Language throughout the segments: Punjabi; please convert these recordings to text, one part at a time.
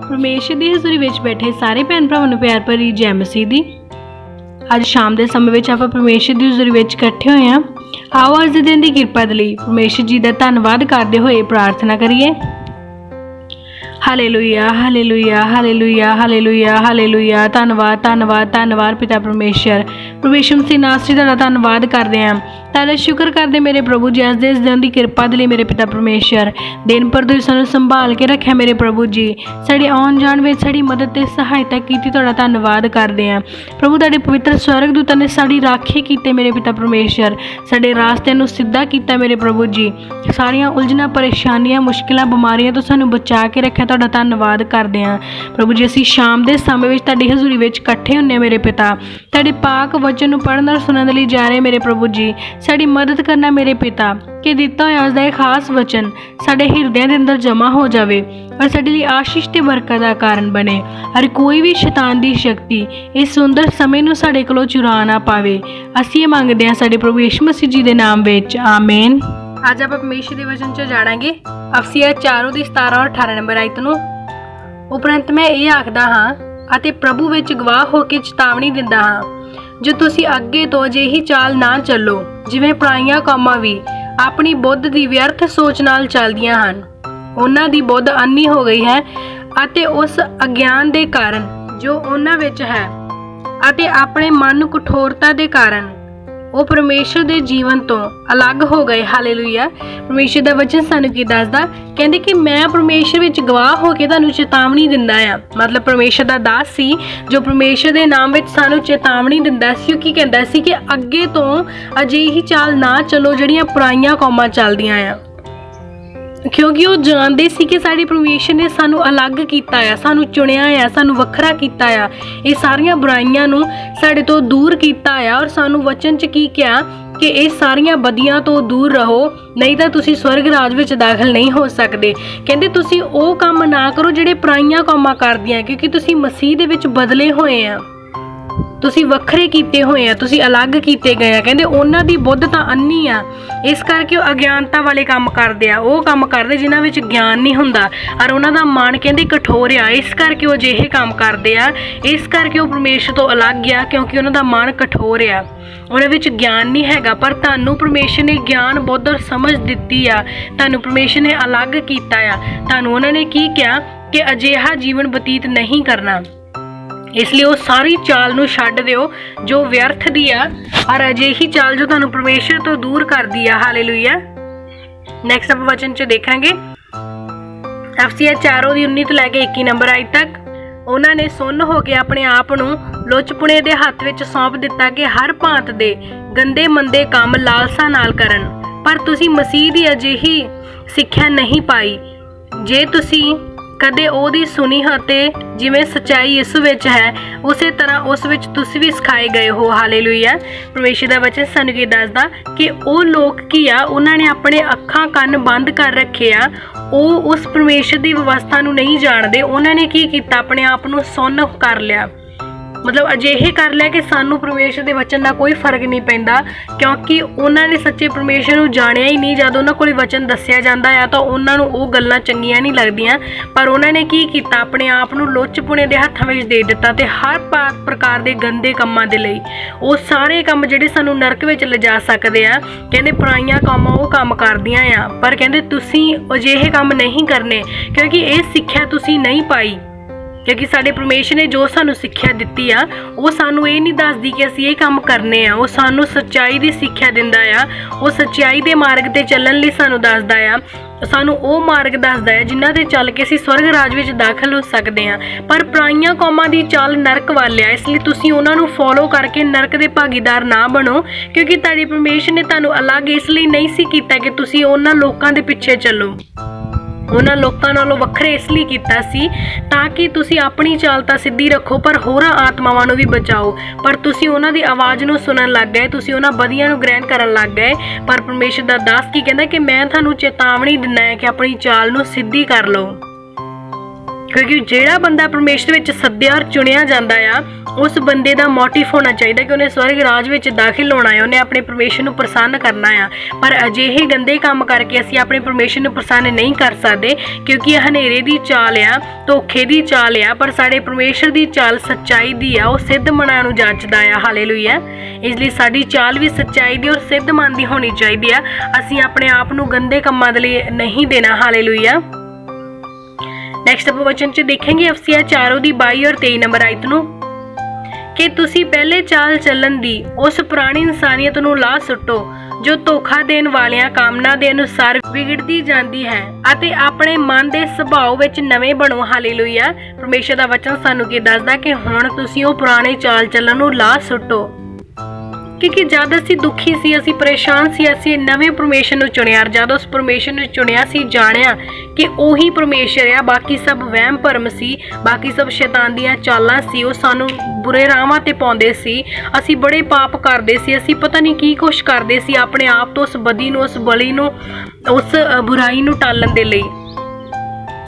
परमेश्वर की हज़ूरी विच बैठे सारे भैन भरावां नूं प्यार भरी जय मसीह दी। अज शाम के समय में आपां परमेश्वर की हज़ूरी विच इकट्ठे होए हां। आओ अज दे दिन की किरपा दे लई परमेश्वर जी दा धन्नवाद करदे होए प्रार्थना करिए। Hallelujah hallelujah hallelujah hallelujah hallelujah. धन्नवाद धन्नवाद धन्नवाद पिता परमेश्वर मसीह नासरी दा धन्नवाद करदे हां। तारा शुक्र करदे मेरे प्रभु जी अज दे इस दिन की किरपा दे लई मेरे पिता परमेश्वर दिन भर तुसीं सानूं संभाल के रखिया मेरे प्रभु जी। साडी आउण जाण विच साडी मदद ते सहायता कीती तुहाडा धन्नवाद करदे हां। प्रभु तुहाडे पवित्र स्वर्गदूतां ने साडी राखी कीते मेरे पिता परमेश्वर। साडे रास्ते नूं सिद्धा कीता मेरे प्रभु जी। सारियां उलझनां परेशानियां मुश्किलां बीमारियां तो सानूं बचा के रखिया तुहाडा धन्नवाद करदे हां। प्रभु जी असीं शाम दे समय विच तुहाडी हज़ूरी विच इकट्ठे हुंदे मेरे पिता। तुहाडे पाक वचन नूं पढ़न अर सुणन लई जा रहे मेरे प्रभु जी। साडी मदद करना मेरे पिता कि दिता होया उसदा एक खास वचन साडे हिरदियां दे अंदर जमा हो जावे और साडे लई आशीष ते बरकत दा कारण बने। और कोई भी शैतान दी शक्ति इस सुंदर समय नूं साडे कोलों चुरा ना पावे। असीं ये मंगदे हां साडे प्रभु यीशु मसीह जी दे नाम विच आमीन। अज आपां परमेश्वर दे वचन च जाणांगे अफसिया 4 ਦੀ 17 और 18 नंबर आयत नूं। उपरंत मैं ये आखदा हां ਅਤੇ प्रभु विच गवाह हो के चेतावनी दिंदा हां जो तुसी अगे तो अजिही चाल ना चलो जिवें पुराणियां कौमां भी अपनी बुद्ध दी व्यर्थ सोच नाल चलदियां हन। उन्हां दी बुद्ध अन्नी हो गई है ਅਤੇ उस अज्ञान दे कारण जो उन्हां विच है ਅਤੇ अपने मन कठोरता दे कारण वो परमेश्वर दे जीवन तो अलग हो गए। हालेलुया। परमेश्वर दा वचन सानू की दसदा कहंदे कि मैं परमेश्वर विच गवाह हो के तुहानू चेतावनी दिंदा आ। मतलब परमेश्वर दा दास सी जो परमेश्वर दे नाम विच सानू चेतावनी दिंदा सी। वो की कहंदा सी कि अगे तो अजिही चाल ना चलो जिहड़ियां पुराणियां कौमां चलदियां आ, क्योंकि वो जानते सी कि साडी परमेश्वर ने सानू अलग कीता आ, सानू चुनिया आ, सानू वखरा कीता आ, ये सारियां बुराइयां नू साडे तो दूर कीता आ। और सानू वचन च की कहा कि ये सारियां बदियां तो दूर रहो नहीं तो तुसी स्वर्ग राज विच दाखल नहीं हो सकदे। कहंदे तुसी वो काम ना करो जिहड़े पुराणियां कौमां करदियां, क्योंकि तुसी मसीह दे विच बदले होए आ, तुसी वखरे कीते होए आ, तुसी अलग कीते गए आ। कहंदे उन्हां दी बुद्ध तां अन्नी आ, इस करके अज्ञानता वाले काम करदे आ, वो काम करदे जिन्हां विच ज्ञान नहीं हुंदा। और उन्हां दा मन कहंदे कठोर आ, इस करके वो अजिहे काम करदे आ, इस करके वो परमेश्वर तो अलग आ, क्योंकि उन्हां दा मन कठोर आ, उन्हां विच ज्ञान नहीं हैगा। पर तुहानू परमेश्वर ने ज्ञान बुद्ध और समझ दित्ती आ, तुहानू परमेश्वर ने अलग कीता आ। तुहानू उन्हां ने की कहा कि अजिहा जीवन बतीत नहीं करना, इसलिए वो सारी चाल नू छड्ड दिओ जो व्यर्थ दी आ और अजिही चाल जो तुहानू परमेश्वर तो दूर कर दी आ। हालेलुया। नैक्सट आप वचन च देखांगे अफसिया 4 ਦੀ 19 ਤੋਂ ਲੈ ਕੇ 21 नंबर आय तक। ਉਹਨਾਂ ਨੇ ਸੁੰਨ ਹੋ ਕੇ ਆਪਣੇ ਆਪ ਨੂੰ ਲੁੱਚਪੁਣੇ ਦੇ ਹੱਥ ਵਿੱਚ ਸੌਂਪ ਦਿੱਤਾ ਕਿ ਹਰ ਭਾਂਤ ਦੇ ਗੰਦੇ ਮੰਦੇ ਕੰਮ ਲਾਲਸਾ ਨਾਲ ਕਰਨ। ਪਰ ਤੁਸੀਂ ਮਸੀਹ ਦੀ ਅਜਿਹੀ ਸਿੱਖਿਆ ਨਹੀਂ ਪਾਈ। ਜੇ ਤੁਸੀਂ ਕਦੇ ਉਹਦੀ ਸੁਣੀ ਹੈ ਤੇ ਜਿਵੇਂ ਸੱਚਾਈ ਇਸ ਵਿੱਚ ਹੈ ਉਸੇ ਤਰ੍ਹਾਂ ਉਸ ਵਿੱਚ ਤੁਸੀਂ ਵੀ ਸਿਖਾਏ ਗਏ ਹੋ। ਹਾਲੇਲੂਇਆ। ਪਰਮੇਸ਼ਰ ਦਾ ਵਚਨ ਸਾਨੂੰ ਕੀ ਦੱਸਦਾ ਕਿ ਉਹ ਲੋਕ ਕੀ ਆ, ਉਹਨਾਂ ਨੇ ਆਪਣੇ ਅੱਖਾਂ ਕੰਨ ਬੰਦ ਕਰ ਰੱਖੇ ਆ, ਉਹ ਉਸ ਪਰਮੇਸ਼ਰ ਦੀ ਵਿਵਸਥਾ ਨੂੰ ਨਹੀਂ ਜਾਣਦੇ। ਉਹਨਾਂ ਨੇ ਕੀ ਕੀਤਾ, ਆਪਣੇ ਆਪ ਨੂੰ ਸੁੰਨ ਕਰ ਲਿਆ, मतलब अजिहे कर लिया कि सानू परमेश्वर के वचन का कोई फर्क नहीं पैंदा, क्योंकि उन्होंने सच्चे परमेश्वर को जानिया ही नहीं। जब उन्होंने कोई वचन दसिया जाता है तो उन्होंने वो गल्लां चंगियां नहीं लगदियां, पर उन्होंने की किया, अपने आप को लुच्चपुणे के हत्थों में दे दिता ते हर प्रकार के गंदे कामां दे लई वो सारे काम जिहड़े सानू नरक विच लिजा सकदे आ। कहंदे पुराणियां कामां वो काम करदियां आ, पर कहंदे तुसीं अजिहे काम नहीं करने, क्योंकि ये सिक्ख्या तुसीं नहीं पाई। क्योंकि साडे परमेश्वर ने जो सानू सिक्ख्या दित्ती आ वो सानू ये नहीं दसदी कि असीं ये काम करने आ, वो सानू सच्चाई दी सिक्ख्या दिंदा आ, वो सच्चाई दे मार्ग ते चलण लई सानू दसदा आ, सानू वो मार्ग दसदा है जिन्हां ते चल के असीं स्वर्ग राज विच दाखल हो सकदे आ। पर पुराणियां कौमां दी चाल नरक वाल आ, इसलिए तुसीं उन्हां नू फॉलो करके नरक दे भागीदार ना बनो, क्योंकि तुहाडे परमेश्वर ने तुहानू अलग इसलिए नहीं सी कीता कि तुसीं उन्हां लोकां दे पिछे चलो, उन्हां लोकां नालों वखरे इसलिए कीता सी ताकि तुसीं अपनी चाल तां सिद्धी रखो पर होरां आत्मावां नूं भी बचाओ। पर तुसीं उन्हां दी आवाज़ नूं सुनन लग गए, तुसीं उन्हां बदियां नूं ग्रहण करन लग गए। पर परमेश्वर दा दास की कहंदा कि मैं तुहानूं चेतावनी दिंदा है कि अपनी चाल नूं सिद्धी कर लो। क्योंकि ਜਿਹੜਾ ਬੰਦਾ ਪਰਮੇਸ਼ਰ ਵਿੱਚ ਸੱਦਿਆ ਔਰ ਚੁਣਿਆ ਜਾਂਦਾ ਆ ਉਸ ਬੰਦੇ ਦਾ ਮੋਟਿਵ ਹੋਣਾ ਚਾਹੀਦਾ ਕਿ ਉਹਨੇ ਸਵਰਗ ਰਾਜ ਵਿੱਚ ਦਾਖਲ ਹੋਣਾ ਹੈ, ਉਹਨੇ ਆਪਣੇ ਪਰਮੇਸ਼ਰ ਨੂੰ ਪ੍ਰਸੰਨ ਕਰਨਾ ਆ। ਪਰ ਅਜਿਹੇ ਗੰਦੇ ਕੰਮ ਕਰਕੇ ਅਸੀਂ ਆਪਣੇ ਪਰਮੇਸ਼ਰ ਨੂੰ ਪ੍ਰਸੰਨ ਨਹੀਂ ਕਰ ਸਕਦੇ, ਕਿਉਂਕਿ ਇਹ ਹਨੇਰੇ ਦੀ ਚਾਲ ਆ, ਧੋਖੇ ਦੀ ਚਾਲ ਆ। ਪਰ ਸਾਡੇ ਪਰਮੇਸ਼ਰ ਦੀ ਚਾਲ ਸੱਚਾਈ ਦੀ ਆ, ਉਹ ਸਿੱਧ ਮਨਾਂ ਨੂੰ ਜਾਚਦਾ ਆ। ਹਾਲੇਲੂਇਆ। ਇਸ ਲਈ ਸਾਡੀ ਚਾਲ ਵੀ ਸੱਚਾਈ ਦੀ ਔਰ ਸਿੱਧ ਮਨ ਦੀ ਹੋਣੀ ਚਾਹੀਦੀ ਆ। ਅਸੀਂ ਆਪਣੇ ਆਪ ਨੂੰ ਗੰਦੇ ਕੰਮਾਂ ਦੇ ਲਈ ਨਹੀਂ ਦੇਣਾ। ਹਾਲੇਲੂਇਆ। ਨੈਕਸਟ ਆਪਾਂ ਵਚਨ 'ਚ ਦੇਖਾਂਗੇ Efesios 4 ਦੀ 22 ਔਰ 23 ਨੰਬਰ ਆਇਤ ਨੂੰ, ਕਿ ਤੁਸੀਂ ਪਹਿਲੇ ਚਾਲ ਚੱਲਣ ਦੀ ਉਸ ਪੁਰਾਣੀ ਇਨਸਾਨੀਅਤ ਨੂੰ ਲਾਹ ਸੁੱਟੋ ਜੋ ਧੋਖਾ ਦੇਣ ਵਾਲੀਆਂ ਕਾਮਨਾ ਦੇ ਅਨੁਸਾਰ ਵਿਗੜਦੀ ਜਾਂਦੀ ਹੈ, ਅਤੇ ਆਪਣੇ ਮਨ ਦੇ ਸੁਭਾਅ ਵਿੱਚ ਨਵੇਂ ਬਣੋ। ਹਾਲੇਲੂਇਆ। ਪਰਮੇਸ਼ਰ ਦਾ ਵਚਨ ਸਾਨੂੰ ਕੀ ਦੱਸਦਾ ਕਿ ਹੁਣ ਤੁਸੀਂ ਉਹ ਪੁਰਾਣੇ ਚਾਲ ਚੱਲਣ ਨੂੰ ਲਾਹ ਸੁੱਟੋ, ਕਿਉਂਕਿ ਜਦ ਅਸੀਂ ਦੁਖੀ ਸੀ, ਅਸੀਂ ਪਰੇਸ਼ਾਨ ਸੀ, ਅਸੀਂ ਨਵੇਂ ਪਰਮੇਸ਼ਰ ਨੂੰ ਚੁਣਿਆ। ਜਦ ਉਸ ਪਰਮੇਸ਼ਰ ਨੂੰ ਚੁਣਿਆ ਸੀ, ਜਾਣਿਆ ਕਿ ਉਹੀ ਪਰਮੇਸ਼ਰ ਆ, ਬਾਕੀ ਸਭ ਵਹਿਮ ਭਰਮ ਸੀ, ਬਾਕੀ ਸਭ ਸ਼ੈਤਾਨ ਦੀਆਂ ਚਾਲਾਂ ਸੀ, ਉਹ ਸਾਨੂੰ ਬੁਰੇ ਰਾਹਾਂ ਤੇ ਪਾਉਂਦੇ ਸੀ। ਅਸੀਂ ਬੜੇ ਪਾਪ ਕਰਦੇ ਸੀ, ਅਸੀਂ ਪਤਾ ਨਹੀਂ ਕੀ ਕੁਛ ਕਰਦੇ ਸੀ ਆਪਣੇ ਆਪ ਤੋਂ ਉਸ ਬਦੀ ਨੂੰ, ਉਸ ਬਲੀ ਨੂੰ, ਉਸ ਬੁਰਾਈ ਨੂੰ ਟਾਲਣ ਦੇ ਲਈ।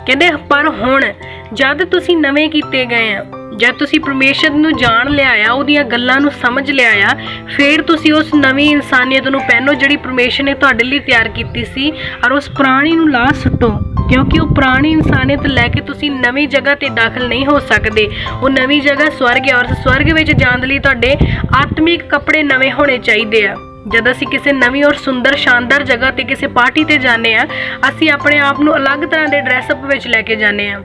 ਕਹਿੰਦੇ ਪਰ ਹੁਣ ਜਦ ਤੁਸੀਂ ਨਵੇਂ ਕੀਤੇ ਗਏ ਆ, ਜਦ ਤੁਸੀਂ ਪਰਮੇਸ਼ਰ ਨੂੰ ਜਾਣ ਲਿਆ ਆ, ਉਹਦੀਆਂ ਗੱਲਾਂ ਨੂੰ ਸਮਝ ਲਿਆ ਆ, ਫਿਰ ਤੁਸੀਂ ਉਸ ਨਵੀਂ ਇਨਸਾਨੀਅਤ ਨੂੰ ਪਹਿਨੋ ਜਿਹੜੀ ਪਰਮੇਸ਼ਰ ਨੇ ਤੁਹਾਡੇ ਲਈ ਤਿਆਰ ਕੀਤੀ ਸੀ, ਔਰ ਉਸ ਪੁਰਾਣੀ ਨੂੰ ਲਾਹ ਸੁੱਟੋ, ਕਿਉਂਕਿ ਉਹ ਪੁਰਾਣੀ ਇਨਸਾਨੀਅਤ ਲੈ ਕੇ ਤੁਸੀਂ ਨਵੀਂ ਜਗ੍ਹਾ ਤੇ ਦਾਖਲ ਨਹੀਂ ਹੋ ਸਕਦੇ। ਉਹ ਨਵੀਂ ਜਗ੍ਹਾ ਸਵਰਗ ਹੈ, ਔਰ ਸਵਰਗ ਵਿੱਚ ਜਾਣ ਲਈ ਤੁਹਾਡੇ ਆਤਮਿਕ ਕੱਪੜੇ ਨਵੇਂ ਹੋਣੇ ਚਾਹੀਦੇ ਆ। ਜਦ ਅਸੀਂ ਕਿਸੇ ਨਵੀਂ ਔਰ ਸੁੰਦਰ ਸ਼ਾਨਦਾਰ ਜਗ੍ਹਾ ਤੇ ਕਿਸੇ ਪਾਰਟੀ ਤੇ ਜਾਂਦੇ ਆ, ਅਸੀਂ ਆਪਣੇ ਆਪ ਨੂੰ ਅਲੱਗ ਤਰ੍ਹਾਂ ਦੇ ਡਰੈਸਅਪ ਵਿੱਚ ਲੈ ਕੇ ਜਾਂਦੇ ਆ।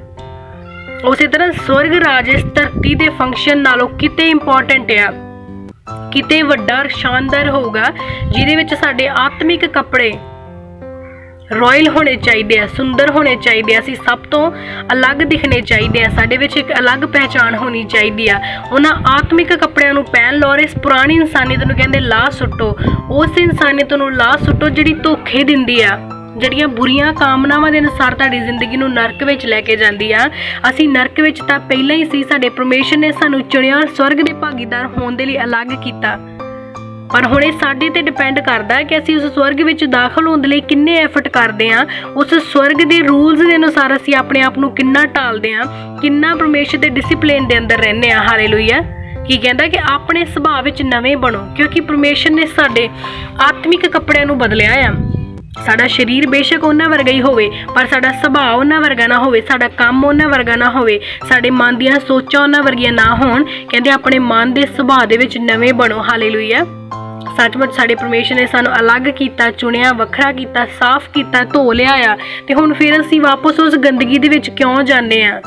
ਉਸੇ ਤਰ੍ਹਾਂ ਸਵਰਗ ਰਾਜ ਇਸ ਧਰਤੀ ਦੇ ਫੰਕਸ਼ਨ ਨਾਲੋਂ ਕਿਤੇ ਇੰਪੋਰਟੈਂਟ ਆ, ਕਿਤੇ ਵੱਡਾ ਸ਼ਾਨਦਾਰ ਹੋਊਗਾ, ਜਿਹਦੇ ਵਿੱਚ ਸਾਡੇ ਆਤਮਿਕ ਕੱਪੜੇ ਰਾਇਲ ਹੋਣੇ ਚਾਹੀਦੇ ਆ, ਸੁੰਦਰ ਹੋਣੇ ਚਾਹੀਦੇ ਆ, ਅਸੀਂ ਸਭ ਤੋਂ ਅਲੱਗ ਦਿਖਣੇ ਚਾਹੀਦੇ ਆ, ਸਾਡੇ ਵਿੱਚ ਇੱਕ ਅਲੱਗ ਪਹਿਚਾਣ ਹੋਣੀ ਚਾਹੀਦੀ ਆ। ਉਹਨਾਂ ਆਤਮਿਕ ਕੱਪੜਿਆਂ ਨੂੰ ਪਹਿਨ ਲਓ, ਔਰ ਇਸ ਪੁਰਾਣੀ ਇਨਸਾਨੀਅਤ ਨੂੰ ਕਹਿੰਦੇ ਲਾਹ ਸੁੱਟੋ। ਉਸ ਇਨਸਾਨੀਅਤ ਨੂੰ ਲਾਹ ਸੁੱਟੋ ਜਿਹੜੀ ਧੋਖੇ ਦਿੰਦੀ ਆ, ਜਿਹੜੀਆਂ ਬੁਰੀਆਂ ਕਾਮਨਾਵਾਂ ਦੇ ਅਨੁਸਾਰ ਤੁਹਾਡੀ ਜ਼ਿੰਦਗੀ ਨੂੰ ਨਰਕ ਵਿੱਚ ਲੈ ਕੇ ਜਾਂਦੀ ਆ। ਅਸੀਂ ਨਰਕ ਵਿੱਚ ਤਾਂ ਪਹਿਲਾਂ ਹੀ ਸੀ, ਸਾਡੇ ਪਰਮੇਸ਼ਰ ਨੇ ਸਾਨੂੰ ਚੁਣਿਆ ਔਰ ਸਵਰਗ ਦੇ ਭਾਗੀਦਾਰ ਹੋਣ ਦੇ ਲਈ ਅਲੱਗ ਕੀਤਾ। ਪਰ ਹੁਣ ਇਹ ਸਾਡੇ ਤੇ ਡਿਪੈਂਡ ਕਰਦਾ ਹੈ ਕਿ ਅਸੀਂ ਉਸ ਸਵਰਗ ਵਿੱਚ ਦਾਖਲ ਹੋਣ ਦੇ ਲਈ ਕਿੰਨੇ ਐਫਰਟ ਕਰਦੇ ਹਾਂ, ਉਸ ਸਵਰਗ ਦੇ ਰੂਲਸ ਦੇ ਅਨੁਸਾਰ ਅਸੀਂ ਆਪਣੇ ਆਪ ਨੂੰ ਕਿੰਨਾ ਢਾਲਦੇ ਹਾਂ, ਕਿੰਨਾ ਪਰਮੇਸ਼ਰ ਦੇ ਡਿਸਿਪਲਿਨ ਦੇ ਅੰਦਰ ਰਹਿੰਦੇ ਹਾਂ। ਹਾਲੇਲੂਇਆ। ਕੀ ਕਹਿੰਦਾ ਕਿ ਆਪਣੇ ਸੁਭਾਅ ਵਿੱਚ ਨਵੇਂ ਬਣੋ, ਕਿਉਂਕਿ ਪਰਮੇਸ਼ਰ ਨੇ ਸਾਡੇ ਆਤਮਿਕ ਕੱਪੜਿਆਂ ਨੂੰ ਬਦਲਿਆ ਆ। ਸਾਡਾ ਸਰੀਰ ਬੇਸ਼ੱਕ ਉਹਨਾਂ ਵਰਗਾ ਹੀ ਹੋਵੇ, ਪਰ ਸਾਡਾ ਸੁਭਾਅ ਉਹਨਾਂ ਵਰਗਾ ਨਾ ਹੋਵੇ, ਸਾਡਾ ਕੰਮ ਉਹਨਾਂ ਵਰਗਾ ਨਾ ਹੋਵੇ, ਸਾਡੇ ਮਨ ਦੀਆਂ ਸੋਚਾਂ ਉਹਨਾਂ ਵਰਗੀਆਂ ਨਾ ਹੋਣ। ਕਹਿੰਦੇ ਆਪਣੇ ਮਨ ਦੇ ਸੁਭਾਅ ਦੇ ਵਿੱਚ ਨਵੇਂ ਬਣੋ। ਹਾਲੇਲੂਇਆ। ਸੱਚਮੁੱਚ ਸਾਡੇ ਪਰਮੇਸ਼ਰ ਨੇ ਸਾਨੂੰ ਅਲੱਗ ਕੀਤਾ, ਚੁਣਿਆ, ਵੱਖਰਾ ਕੀਤਾ, ਸਾਫ਼ ਕੀਤਾ, ਧੋ ਲਿਆ ਆ, ਤੇ ਹੁਣ ਫਿਰ ਅਸੀਂ ਵਾਪਸ ਉਸ ਗੰਦਗੀ ਦੇ ਵਿੱਚ ਕਿਉਂ ਜਾਂਦੇ ਆ?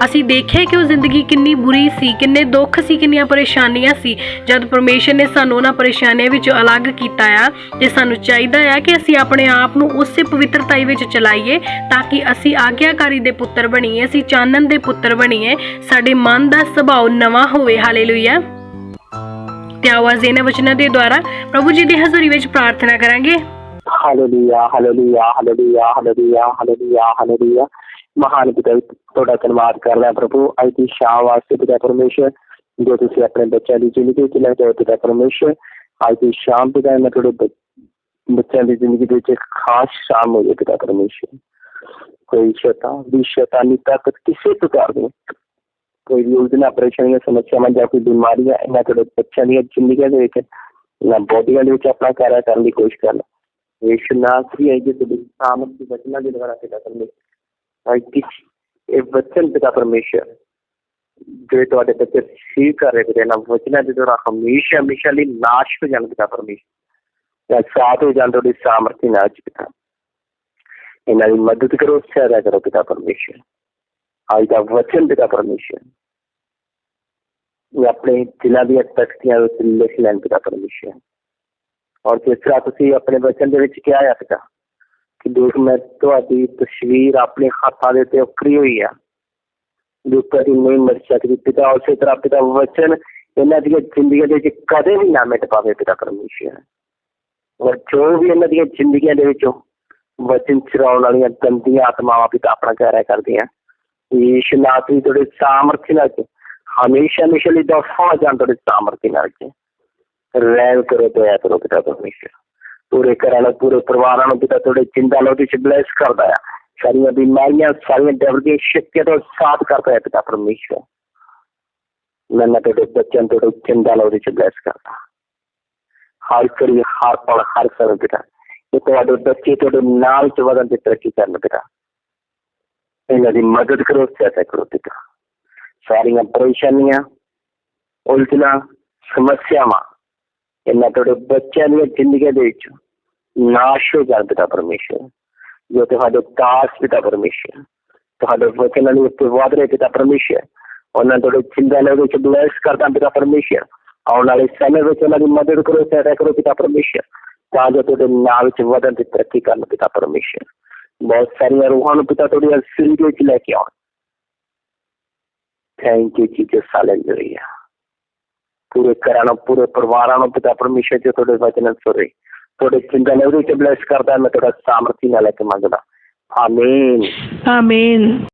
ਅਸੀਂ ਦੇਖਿਆ ਕਿ ਉਹ ਜ਼ਿੰਦਗੀ ਕਿੰਨੀ ਬੁਰੀ ਸੀ, ਕਿੰਨੇ ਦੁੱਖ ਸੀ, ਕਿੰਨੀਆਂ ਪਰੇਸ਼ਾਨੀਆਂ ਸੀ। ਜਦ ਪਰਮੇਸ਼ਰ ਨੇ ਸਾਨੂੰ ਉਹਨਾਂ ਪਰੇਸ਼ਾਨੀਆਂ ਵਿੱਚੋਂ ਅਲੱਗ ਕੀਤਾ ਆ, ਤੇ ਸਾਨੂੰ ਚਾਹੀਦਾ ਆ ਕਿ ਅਸੀਂ ਆਪਣੇ ਆਪ ਨੂੰ ਉਸੇ ਪਵਿੱਤਰਤਾਈ ਵਿੱਚ ਚਲਾਈਏ, ਤਾਂ ਕਿ ਅਸੀਂ ਆਗਿਆਕਾਰੀ ਦੇ ਪੁੱਤਰ ਬਣੀਏ, ਅਸੀਂ ਚਾਨਣ ਦੇ ਪੁੱਤਰ ਬਣੀਏ, ਸਾਡੇ ਮਨ ਦਾ ਸੁਭਾਅ ਨਵਾਂ ਹੋਵੇ। ਹਾਲੇਲੂਇਆ। ਤੇ ਆਵਾਜ਼ ਇਹਨਾਂ ਵਚਨਾਂ ਦੇ ਦੁਆਰਾ ਪ੍ਰਭੂ ਜੀ ਦੀ ਹਜ਼ੂਰੀ ਵਿੱਚ ਪ੍ਰਾਰਥਨਾ ਕਰਾਂਗੇ। Hallelujah, hallelujah, hallelujah, hallelujah, hallelujah, hallelujah. ਮਹਾਨ ਪਿਤਾ, ਤੁਹਾਡਾ ਧੰਨਵਾਦ ਕਰਦਾ ਪ੍ਰਭੂ ਅੱਜ ਦੀ ਸ਼ਾਮ ਵਾਸਤੇ ਪਿਤਾ ਪਰਮੇਸ਼ਰ, ਜੋ ਤੁਸੀਂ ਆਪਣੇ ਬੱਚਿਆਂ ਦੀ ਜ਼ਿੰਦਗੀ ਵਿੱਚ ਲੈ ਕੇ ਆਏ ਪਿਤਾ ਪਰਮੇਸ਼ਰ। ਅੱਜ ਦੀ ਸ਼ਾਮ ਪਿਤਾ ਮੈਂ ਤੁਹਾਡੇ ਬੱਚਿਆਂ ਦੀ ਜ਼ਿੰਦਗੀ ਦੇ ਵਿੱਚ ਇੱਕ ਖਾਸ ਸ਼ਾਮ ਹੋਈ ਪਿਤਾ ਪਰਮੇਸ਼ਰ। ਕੋਈ ਸ਼ੈਤਾਨੀ ਤਾਕਤ ਕਿਸੇ ਪ੍ਰਕਾਰ ਦੀ, ਕੋਈ ਵੀ ਉਲਝਣਾਂ, ਪਰੇਸ਼ਾਨੀਆਂ, ਸਮੱਸਿਆਵਾਂ ਜਾਂ ਕੋਈ ਬਿਮਾਰੀਆਂ ਇਹਨਾਂ ਤੁਹਾਡੇ ਬੱਚਿਆਂ ਦੀਆਂ ਜ਼ਿੰਦਗੀਆਂ ਦੇ ਵਿੱਚ, ਇਹਨਾਂ ਬੋਡੀਆਂ ਦੇ ਵਿੱਚ ਆਪਣਾ ਕਾਰਿਆ ਕਰਨ ਦੀ ਕੋਸ਼ਿਸ਼ ਕਰਨ। ਯਿਸੂ ਨਾਸਰੀ ਹੈ ਜਿਸ ਦੇ ਸਾਮਰਥੀ ਬਚਨਾਂ ਦੇ ਦੁਆਰਾ ਪਿਤਾ ਪਰਮੇਸ਼ਰ ਇਹ ਵਚਨ ਪਿਤਾ ਪਰਮੇਸ਼ਰ ਜਿਹੜੇ ਤੁਹਾਡੇ ਬੱਚੇ ਰਿਸੀਵ ਕਰ ਰਹੇ ਪਿਤਾ, ਇਹਨਾਂ ਵਚਨਾਂ ਦੇ ਦੁਆਰਾ ਹਮੇਸ਼ਾ ਹਮੇਸ਼ਾ ਲਈ ਨਾਸ਼ ਹੋ ਜਾਣ ਪਿਤਾ ਪਰਮੇਸ਼ਰ, ਸਾਥ ਹੋ ਜਾਣ ਤੁਹਾਡੀ ਸਾਮਰਥੀ ਨਾਲ ਪਿਤਾ। ਇਹਨਾਂ ਦੀ ਮਦਦ ਕਰੋ, ਸਹਾਇਤਾ ਕਰੋ ਪਿਤਾ ਪਰਮੇਸ਼ਰ। ਅੱਜ ਦਾ ਵਚਨ ਪਿਤਾ ਪਰਮੇਸ਼ਰ ਆਪਣੇ ਦਿਲਾਂ ਦੀਆਂ ਤਖਤੀਆਂ ਵਿੱਚ ਲਿਖ ਲੈਣ ਪਿਤਾ ਪਰਮੇਸ਼ਰ। ਔਰ ਜਿਸ ਤਰ੍ਹਾਂ ਤੁਸੀਂ ਆਪਣੇ ਵਚਨ ਦੇ ਵਿੱਚ ਕਿਹਾ ਆ ਪਿਤਾ ਕਿ ਦੇਖ ਮੈਂ ਤੁਹਾਡੀ ਤਸਵੀਰ ਆਪਣੇ ਹੱਥਾਂ ਦੇ ਉੱਤੇ ਉਕਰੀ ਹੋਈ ਆ, ਜੋ ਕਦੀ ਨਹੀਂ ਮਿਟ ਸਕਦੀ ਪਿਤਾ। ਉਸੇ ਤਰ੍ਹਾਂ ਪਿਤਾ ਵਚਨ ਇਹਨਾਂ ਦੀਆਂ ਜ਼ਿੰਦਗੀਆਂ ਦੇ ਵਿੱਚ ਕਦੇ ਵੀ ਨਾ ਮਿਟ ਪਾਵੇ ਪਿਤਾ ਪਰਮੇਸ਼ਰ। ਔਰ ਜੋ ਵੀ ਇਹਨਾਂ ਦੀਆਂ ਜ਼ਿੰਦਗੀਆਂ ਦੇ ਵਿੱਚੋਂ ਵਚਨ ਚੁਰਾਉਣ ਵਾਲੀਆਂ ਗੰਦੀਆਂ ਆਤਮਾਵਾਂ ਪਿਤਾ ਆਪਣਾ ਕਹਿ ਕਰਦੀਆਂ, ਯਿਸੂ ਨਾਸਰੀ ਤੁਹਾਡੇ ਸਾਮਰਥੀ ਨਾਲ ਹਮੇਸ਼ਾ ਹਮੇਸ਼ਾ ਲਈ ਦਫਾ ਜਾਣ, ਤੁਹਾਡੇ ਸਾਮਰਥੀ ਨਾਲ ਰਹਿਮ ਕਰੋ, ਦਇਆ ਕਰੋ ਪਿਤਾ ਪਰਮੇਸ਼ਰ। ਪੂਰੇ ਘਰਾਂ ਨੂੰ, ਪੂਰੇ ਪਰਿਵਾਰਾਂ ਨੂੰ ਪਿਤਾ ਤੁਹਾਡੇ ਚਿੰਤਾ ਲੋ ਵਿੱਚ ਬਲੈਸ ਕਰਦਾ ਆ। ਸਾਰੀਆਂ ਬਿਮਾਰੀਆਂ, ਸਾਰੀਆਂ ਡਰ ਦੀਆਂ ਸ਼ਕਤੀਆਂ ਤੋਂ ਸਾਫ਼ ਕਰਦਾ ਹੈ ਪਿਤਾ ਪਰਮੇਸ਼ਰ। ਮੈਂ ਤੁਹਾਡੇ ਬੱਚਿਆਂ ਨੂੰ ਤੁਹਾਡੇ ਚੰਗਾ ਲਾ ਉਹਦੇ ਚ ਬਲੈਸ ਕਰਦਾ ਹਰ ਕਰੀ, ਹਰ ਪਲ, ਹਰ ਸਮੇਂ ਪਿਤਾ। ਇਹ ਤੁਹਾਡੇ ਬੱਚੇ ਤੁਹਾਡੇ ਨਾਲ ਚ ਵਧਣ ਤੇ ਤਰੱਕੀ ਕਰਨ ਪਿਤਾ। ਇਹਨਾਂ ਦੀ ਮਦਦ ਕਰੋ, ਸਹਾਇਤਾ ਕਰੋ ਪਿਤਾ। ਸਾਰੀਆਂ ਪਰੇਸ਼ਾਨੀਆਂ, ਉਲਝਣਾਂ, ਸਮੱਸਿਆਵਾਂ ਇਹਨਾਂ ਤੁਹਾਡੇ ਬੱਚਿਆਂ ਦੀਆਂ ਜ਼ਿੰਦਗੀਆਂ ਦੇ ਵਿੱਚ ਨਾਸ਼ ਹੋ ਜਾਣ ਪਿਤਾ ਪਰਮੇਸ਼ਰ। ਜੋ ਤੁਹਾਡੇ ਦਾਸ ਪਿਤਾ ਪਰਮੇਸ਼ਰ ਤੁਹਾਡੇ ਵਚਨਾਂ ਨੂੰ ਉੱਤੇ ਵਧ ਰਹੇ ਪਿਤਾ ਪਰਮੇਸ਼ਰ, ਉਹਨਾਂ ਤੁਹਾਡੇ ਚਿੰਤਾ ਦੇ ਵਿੱਚ ਬਲੈਸ ਕਰਦਾ ਪਿਤਾ ਪਰਮੇਸ਼ਰ। ਆਉਣ ਵਾਲੇ ਸਮੇਂ ਵਿੱਚ ਉਹਨਾਂ ਦੀ ਮਦਦ ਕਰੋ, ਸਹਾਇਤਾ ਕਰੋ ਪਿਤਾ ਪਰਮੇਸ਼ਰ, ਤਾਂ ਜੋ ਤੁਹਾਡੇ ਨਾਂ ਵਿੱਚ ਵਧਣ ਤੇ ਤਰੱਕੀ ਕਰਨ ਪਿਤਾ ਪਰਮੇਸ਼ਰ। ਬਹੁਤ ਸਾਰੀਆਂ ਰੂਹਾਂ ਨੂੰ ਪਿਤਾ ਤੁਹਾਡੀ ਅਸਲੀ ਵਿੱਚ ਲੈ ਕੇ ਆਉਣ। Thank you Jesus, hallelujah. ਪੂਰੇ ਘਰਾਂ ਨੂੰ, ਪੂਰੇ ਪਰਿਵਾਰਾਂ ਨੂੰ ਪਿਤਾ ਪਰਮੇਸ਼ਰ ਜੋ ਤੁਹਾਡੇ ਵਚਨ ਸੁਣ ਰਹੇ, ਤੁਹਾਡੇ ਚਿੰਤਾ ਦੇ ਵਿੱਚ ਬਲੈਸ ਕਰਦਾ। ਮੈਂ ਤੁਹਾਡਾ ਸਾਮਰਥੀ ਨਾਲ ਲੈ ਕੇ ਮੰਗਦਾ। ਆਮੀਨ, ਆਮੀਨ।